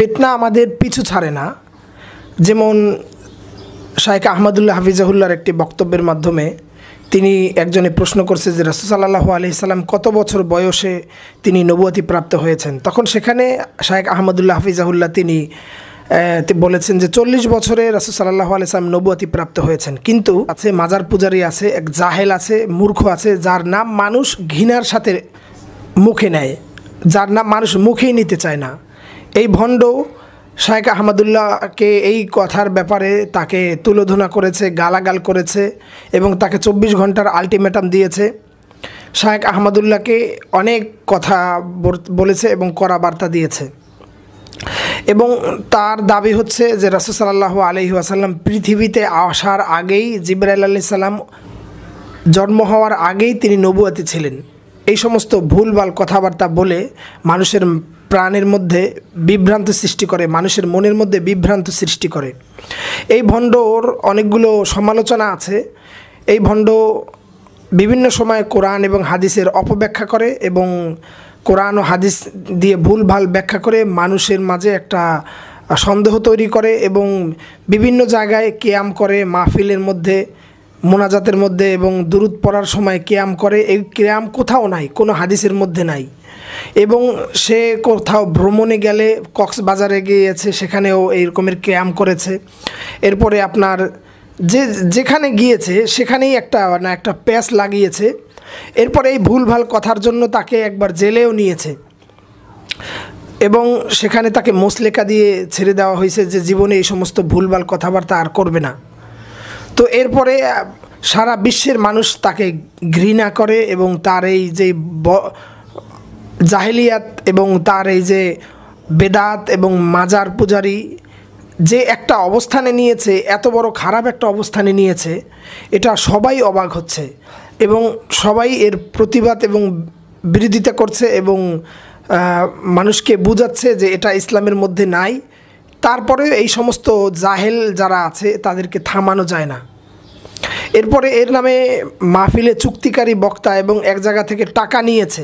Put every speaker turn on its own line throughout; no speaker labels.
ফিতনা আমাদের পিছু ছাড়ে না। যেমন শাইখ আহমদুল্লাহ হাফিজাহুল্লাহর একটি বক্তব্যের মাধ্যমে তিনি একজনে প্রশ্ন করছে যে রাসূল সাল্লাল্লাহু আলাইহি সাল্লাম কত বছর বয়সে তিনি নবুয়তি প্রাপ্ত হয়েছেন। তখন সেখানে শাইখ আহমদুল্লাহ হাফিজাহুল্লাহ তিনি বলেছেন যে 40 বছরে রাসূল সাল্লাল্লাহু আলাইহি সাল্লাম নবুয়তি প্রাপ্ত হয়েছেন। কিন্তু আছে মাজার পূজারী আছে, এক জাহেল আছে, মূর্খ আছে, যার নাম মানুষ ঘৃণার সাথে মুখে নেয়, যার নাম মানুষ মুখেই নিতে চায় না। এই ভণ্ড শাইখ আহমদুল্লাহকে এই কথার ব্যাপারে তাকে তুলোধনা করেছে, গালাগাল করেছে এবং তাকে 24 ঘন্টার আলটিমেটাম দিয়েছে। শাইখ আহমদুল্লাহকে অনেক কথা বলেছে এবং কড়া বার্তা দিয়েছে। এবং তার দাবি হচ্ছে যে রাসূল সাল্লাল্লাহু আলাইহি ওয়াসাল্লাম পৃথিবীতে আসার আগেই, জিবরাইল আলাইহিস সালাম জন্ম হওয়ার আগেই তিনি নবুয়তি ছিলেন। এই সমস্ত ভুলভাল কথাবার্তা বলে মানুষের প্রাণের মধ্যে বিভ্রান্ত সৃষ্টি করে, মানুষের মনের মধ্যে বিভ্রান্ত সৃষ্টি করে। এই ভণ্ডর অনেকগুলো সমালোচনা আছে। এই ভণ্ড বিভিন্ন সময় কোরআন এবং হাদিসের অপব্যাখ্যা করে এবং কোরআন ও হাদিস দিয়ে ভুলভাল ব্যাখ্যা করে মানুষের মাঝে একটা সন্দেহ তৈরি করে এবং বিভিন্ন জায়গায় কিয়াম করে, মাহফিলের মধ্যে, মোনাজাতের মধ্যে এবং দুরূদ পড়ার সময় কিয়াম করে। এই কিয়াম কোথাও নাই, কোনো হাদিসের মধ্যে নাই। এবং সে কোথাও ভ্রমণে গেলে, কক্সবাজারে গিয়েছে, সেখানেও এই রকমের কিয়াম করেছে। এরপরে আপনার যেখানে গিয়েছে সেখানেই একটা প্যাচ লাগিয়েছে। এরপরে এই ভুলভাল কথার জন্য তাকে একবার জেলেও নিয়েছে এবং সেখানে তাকে মোসলেকা দিয়ে ছেড়ে দেওয়া হয়েছে যে জীবনে এই সমস্ত ভুলভাল কথাবার্তা আর করবে না। তো এরপরে সারা বিশ্বের মানুষ তাকে ঘৃণা করে এবং তার এই যে জাহেলিয়াত এবং তার এই যে বেদাত এবং মাজার পূজারি যে একটা অবস্থানে নিয়েছে, এত বড় খারাপ একটা অবস্থানে নিয়েছে, এটা সবাই অবাক হচ্ছে এবং সবাই এর প্রতিবাদ এবং বিরোধিতা করছে এবং মানুষকে বোঝাচ্ছে যে এটা ইসলামের মধ্যে নাই। তারপরে এই সমস্ত জাহেল যারা আছে তাদেরকে থামানো যায় না। এরপরে এর নামে মাহফিলে চুক্তিকারী বক্তা এবং এক জায়গা থেকে টাকা নিয়েছে,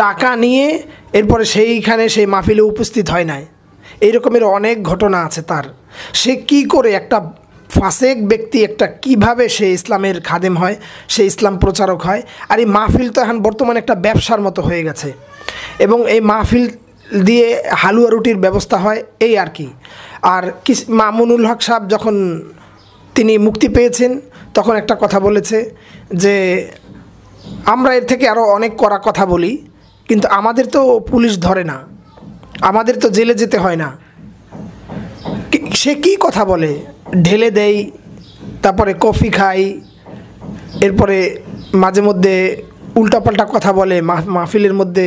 টাকা নিয়ে এরপরে সেইখানে সেই মাহফিলে উপস্থিত হয় নাই। এই রকমের অনেক ঘটনা আছে তার। সে কি করে একটা ফাসেক ব্যক্তি কিভাবে সে ইসলামের খাদেম হয়, সে ইসলাম প্রচারক হয়। আর এই মাহফিল তো এখন বর্তমানে একটা ব্যবসার মতো হয়ে গেছে এবং এই মাহফিল দিয়ে হালুয়া রুটির ব্যবস্থা হয়, এই আর কি। আর মামুনুল হক সাহেব যখন তিনি মুক্তি পেয়েছেন তখন একটা কথা বলেছে যে আমরা এর থেকে আরও অনেক কড়া কথা বলি, কিন্তু আমাদের তো পুলিশ ধরে না, আমাদের তো জেলে যেতে হয় না। সে কি কথা বলে, ঢেলে দেয়, তারপরে কফি খাই, এরপরে মাঝে মধ্যে উল্টাপাল্টা কথা বলে, মাহফিলের মধ্যে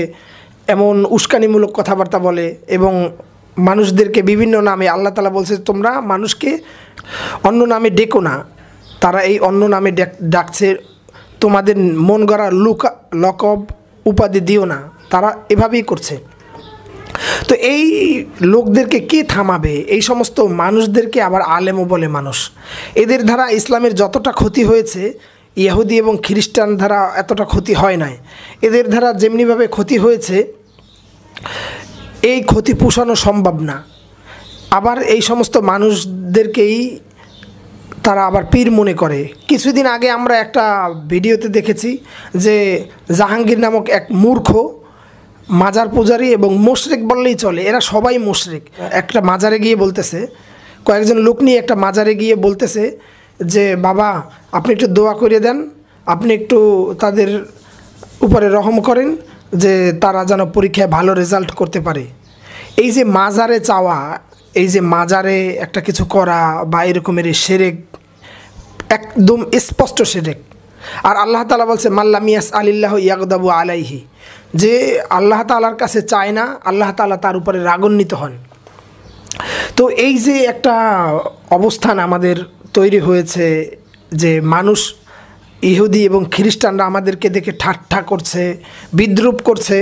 এমন উস্কানিমূলক কথাবার্তা বলে এবং মানুষদেরকে বিভিন্ন নামে, আল্লাহ তাআলা বলছে তোমরা মানুষকে অন্য নামে ডেকো না, তারা এই অন্য নামে ডাকছে, তোমাদের মন গড়া লকব উপাধি দিও না, তারা এভাবেই করছে। তো এই লোকদেরকে কে থামাবে? এই সমস্ত মানুষদেরকে আবার আলেমও বলে মানুষ। এদের দ্বারা ইসলামের যতটা ক্ষতি হয়েছে ইহুদি এবং খ্রিস্টান দ্বারা এতটা ক্ষতি হয় নাই। এদের দ্বারা যেমনিভাবে ক্ষতি হয়েছে এই ক্ষতি পোষানো সম্ভব না। আবার এই সমস্ত মানুষদেরকেই তারা আবার পীর মনে করে। কিছুদিন আগে আমরা একটা ভিডিওতে দেখেছি যে জাহাঙ্গীর নামক এক মূর্খ মাজার পূজারী এবং মুশরিক বললেই চলে, এরা সবাই মুশরিক। একটা মাজারে গিয়ে বলতেছে, কয়েকজন লোক নিয়ে একটা মাজারে গিয়ে বলতেছে যে বাবা আপনি একটু দোয়া করে দেন, আপনি একটু তাদের উপরে রহম করেন যে তারা যেন পরীক্ষায় ভালো রেজাল্ট করতে পারে। এই যে মাজারে চাওয়া, এই যে মাজারে একটা কিছু করা বা এরকমের শিরক, একদম স্পষ্ট শিরক। আর আল্লাহ তাআলা বলছে মাল্লাম ইয়াসআলিল্লাহু ইয়াগদাবু আলাইহি, যে আল্লাহ তাআলার কাছে চায় না, আল্লাহ তাআলা তার উপরে রাগান্বিত হন। তো এই যে একটা অবস্থান আমাদের তৈরি হয়েছে যে মানুষ, ইহুদি এবং খ্রিস্টানরা আমাদেরকে দেখে ঠাট্টা করছে, বিদ্রূপ করছে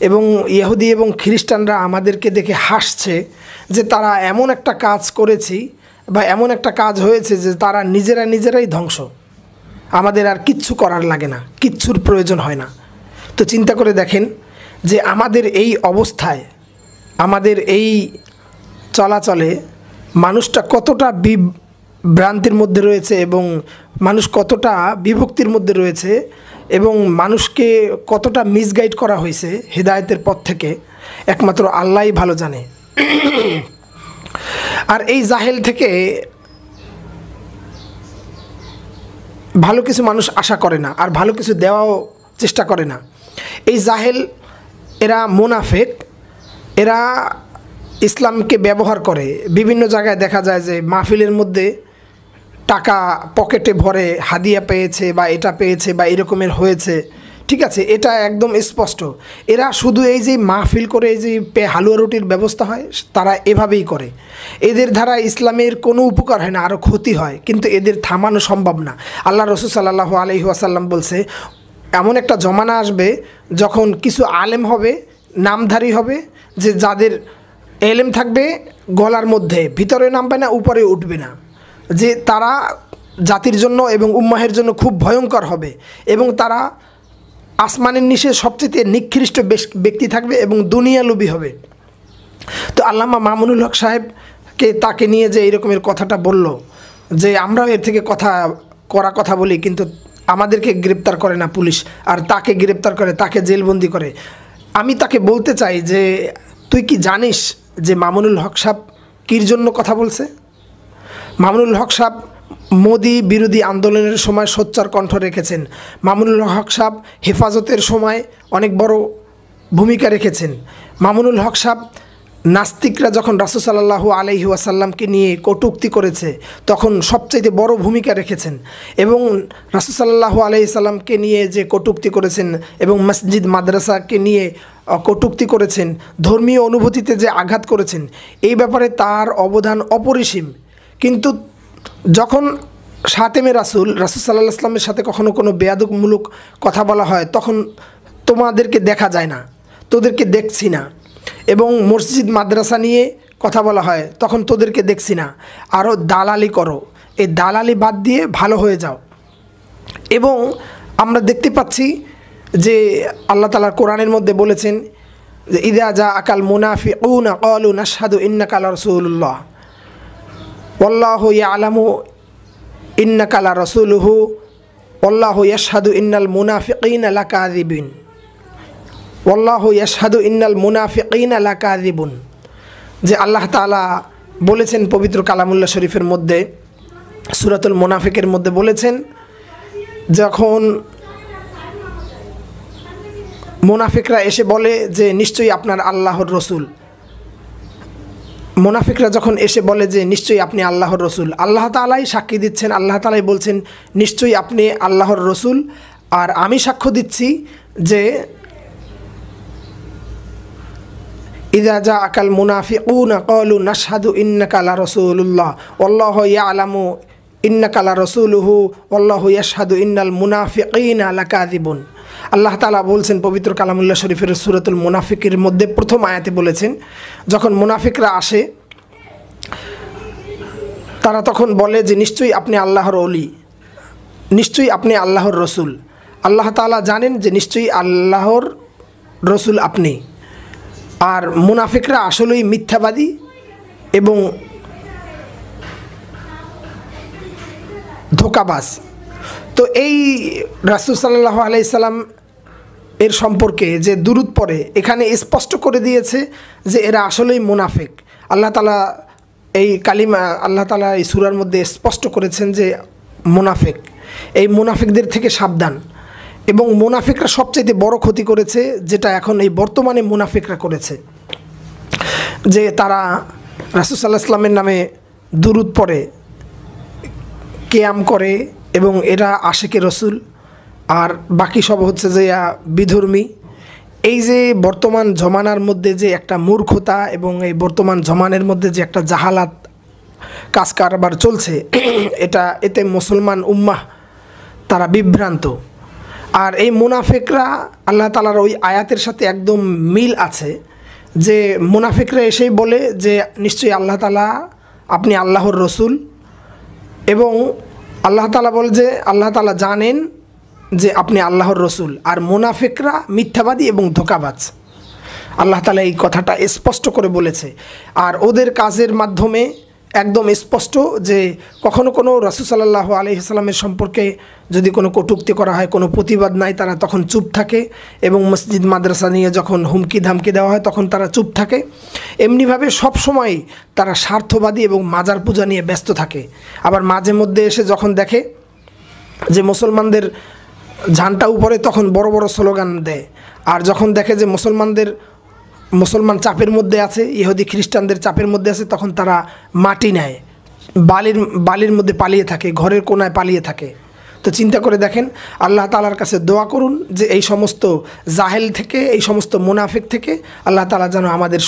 এবং ইহুদি এবং খ্রিস্টানরা আমাদেরকে দেখে হাসছে যে তারা এমন একটা কাজ করেছি বা এমন একটা কাজ হয়েছে যে তারা নিজেরাই ধ্বংস, আমাদের আর কিচ্ছু করার লাগে না, কিচ্ছুর প্রয়োজন হয় না। তো চিন্তা করে দেখেন যে আমাদের এই অবস্থায় আমাদের এই চলাচলে মানুষটা কতটা বিভ্রান্তির মধ্যে রয়েছে এবং মানুষ কতটা বিভক্তির মধ্যে রয়েছে এবং মানুষকে কতটা মিসগাইড করা হয়েছে হেদায়েতের পথ থেকে, একমাত্র আল্লাহই ভালো জানে। আর এই জাহেল থেকে ভালো কিছু মানুষ আশা করে না, আর ভালো কিছু দেওয়াও চেষ্টা করে না। এই জাহেল এরা মুনাফিক, এরা ইসলামকে ব্যবহার করে। বিভিন্ন জায়গায় দেখা যায় যে মাহফিলের মধ্যে টাকা পকেটে ভরে হাদিয়া পেয়েছে বা এটা পেয়েছে বা এরকমের হয়েছে, ঠিক আছে, এটা একদম স্পষ্ট। এরা শুধু এই যে মাহফিল করে এই যে হালুয়া রুটির ব্যবস্থা হয়, তারা এভাবেই করে। এদের দ্বারা ইসলামের কোনো উপকার হয় না, আরও ক্ষতি হয়, কিন্তু এদের থামানো সম্ভব না। আল্লাহ রসুল সাল্লাল্লাহু আলাইহি ওয়াসাল্লাম বলছে, এমন একটা জমানা আসবে যখন কিছু আলেম হবে, নামধারী হবে, যে যাদের এলেম থাকবে গলার মধ্যে, ভিতরে নামবে না, উপরে উঠবে না, যে তারা জাতির জন্য এবং উম্মাহের জন্য খুব ভয়ঙ্কর হবে, এবং তারা আসমানের নিচে সবচেয়ে নিকৃষ্ট ব্যক্তি থাকবে এবং দুনিয়ালোভী হবে। তো আল্লামা মামুনুল হক সাহেবকে তাকে নিয়ে যে এইরকমের কথাটা বলল যে আমরাও এর থেকে কথা বলি, কিন্তু আমাদেরকে গ্রেপ্তার করে না পুলিশ, আর তাকে গ্রেপ্তার করে, তাকে জেলবন্দি করে। আমি তাকে বলতে চাই যে তুই কি জানিস যে মামুনুল হক সাহেব কির জন্য কথা বলছে? মামুনুল হক সাহেব মোদি বিরোধী আন্দোলনের সময় সোচ্চার কণ্ঠ রেখেছেন। মামুনুল হক সাহেব হেফাজতের সময় অনেক বড় ভূমিকা রেখেছেন। মামুনুল হক সাহেব নাস্তিকরা যখন রাসূল সাল্লাল্লাহু আলাইহি ওয়াসাল্লামকে নিয়ে কটূক্তি করেছে তখন সবচাইতে বড় ভূমিকা রেখেছেন, এবং রাসূল সাল্লাল্লাহু আলাইহি সাল্লামকে নিয়ে যে কটূক্তি করেছেন এবং মসজিদ মাদ্রাসাকে নিয়ে কটূক্তি করেছেন, ধর্মীয় অনুভূতিতে যে আঘাত করেছেন, এই ব্যাপারে তার অবদান অপরিসীম। কিন্তু যখন সাতেমে রাসূল সাল্লাল্লাহু আলাইহি ওয়াসাল্লামের সাথে কখনো কোনো বেয়াদবমূলক কথা বলা হয়, তখন তোমাদেরকে দেখা যায় না, তোদেরকে দেখছি না। এবং মসজিদ মাদ্রাসা নিয়ে কথা বলা হয়, তখন তোদেরকে দেখছি না। আরও দালালি করো, এই দালালি বাদ দিয়ে ভালো হয়ে যাও। এবং আমরা দেখতে পাচ্ছি যে আল্লাহ তাআলা কোরআনের মধ্যে বলেছেন যে ইযা জাআকাল মুনাফিকুনা ক্বালু নাশহাদু ইন্নাকা লারাসূলুল্লাহ ওয়াল্লাহু ইয়ালামু ইন্নাকা লারাসূলুহু ওয়াল্লাহু ইয়াশহাদু ইন্নাল মুনাফিকিনা লাকাযিবিন ওয়াল্লাহু ইয়াশহাদু ইন্নাল মুনাফিকিনা লাকাযিবুন। যে আল্লাহ তাআলা বলেছেন পবিত্র কালামুল্লাহ শরীফের মধ্যে, সূরাতুল মুনাফিকের মধ্যে বলেছেন, যখন মুনাফিকরা এসে বলে যে নিশ্চয়ই আপনার আল্লাহর রসুল, মুনাফিকরা যখন এসে বলে যে নিশ্চয়ই আপনি আল্লাহর রসুল, আল্লাহ তাআলাই সাক্ষী দিচ্ছেন, আল্লাহ তাআলাই বলছেন নিশ্চয়ই আপনি আল্লাহর রসুল, আর আমি সাক্ষ্য দিচ্ছি যে ইযা জাআকাল মুনাফিকুনা ক্বালু নাশহাদু ইন্নাকা লারাসূলুল্লাহ ওয়াল্লাহু ইয়ালামু ইন্নাকা লারাসূলুহু ওয়াল্লাহু ইয়াশহাদু ইন্নাল মুনাফিকিনা লাকাযিবুন। আল্লাহ তাআলা বলছেন পবিত্র কালামুল্লাহ শরীফের সূরাতুল মুনাফিকের মধ্যে প্রথম আয়াতে বলেছেন, যখন মুনাফিকরা আসে তারা তখন বলে যে নিশ্চয়ই আপনি আল্লাহর ওলি, নিশ্চয়ই আপনি আল্লাহর রসুল। আল্লাহ তাআলা জানেন যে নিশ্চয়ই আল্লাহর রসুল আপনি। আর মুনাফিকরা আসলেই মিথ্যাবাদী এবং ধোঁকাবাজ। তো এই রাসূল সাল্লাল্লাহু আলাইহি সাল্লাম এর সম্পর্কে যে দুরূদ পড়ে, এখানে স্পষ্ট করে দিয়েছে যে এরা আসলেই মুনাফিক। আল্লাহ তাআলা এই কালিমা, আল্লাহ তাআলা এই সূরার মধ্যে স্পষ্ট করেছেন যে মুনাফিক, এই মুনাফিকদের থেকে সাবধান। এবং মুনাফিকরা সবচেয়ে বড় ক্ষতি করেছে, যেটা এখন এই বর্তমানে মুনাফিকরা করেছে, যে তারা রাসূল সাল্লাল্লাহু আলাইহি সাল্লামের নামে দুরূদ পড়ে, কিয়াম করে, এবং এরা আশিকে রসুল, আর বাকি সব হচ্ছে যে বিধর্মী। এই যে বর্তমান জমানার মধ্যে যে একটা মূর্খতা এবং এই বর্তমান জমানের মধ্যে যে একটা জাহালাত কাজ কারবার চলছে, এতে মুসলমান উম্মাহ তারা বিভ্রান্ত। আর এই মুনাফিকরা আল্লাহ তাআলার ওই আয়াতের সাথে একদম মিল আছে, যে মুনাফিকরা এসেই বলে যে নিশ্চয়ই আল্লাহ তাআলা আপনি আল্লাহর রসুল, এবং আল্লাহ তাআলা বলে যে আল্লাহ তাআলা জানেন যে আপনি আল্লাহর রসুল। আর মুনাফিকরা মিথ্যাবাদী এবং ধোঁকাবাজ। আল্লাহ তাআলা এই কথাটা স্পষ্ট করে বলেছে। আর ওদের কাজের মাধ্যমে একদম স্পষ্ট যে কখনো কোনো রাসূল সাল্লাল্লাহু আলাইহি সাল্লামের সম্পর্কে যদি কোনো কটূক্তি করা হয়, কোনো প্রতিবাদ নাই, তারা তখন চুপ থাকে, এবং মসজিদ মাদ্রাসা নিয়ে যখন হুমকি ধামকি দেওয়া হয় তখন তারা চুপ থাকে। এমনিভাবে সবসময় তারা স্বার্থবাদী এবং মাজার পূজা নিয়ে ব্যস্ত থাকে। আবার মাঝে মধ্যে এসে যখন দেখে যে মুসলমানদের ঝান্ডা উপরে, তখন বড় বড় স্লোগান দেয়। আর যখন দেখে যে মুসলমান চাপের মধ্যে আছে, ইহুদি খ্রিস্টানদের চাপের মধ্যে আছে, তখন তারা মাটি নেয়, বালির মধ্যে পালিয়ে থাকে, ঘরের কোনায় পালিয়ে থাকে। তো চিন্তা করে দেখেন, আল্লাহ তাআলার কাছে দোয়া করুন যে এই সমস্ত জাহেল থেকে, এই সমস্ত মুনাফিক থেকে আল্লাহ তাআলা যেন আমাদের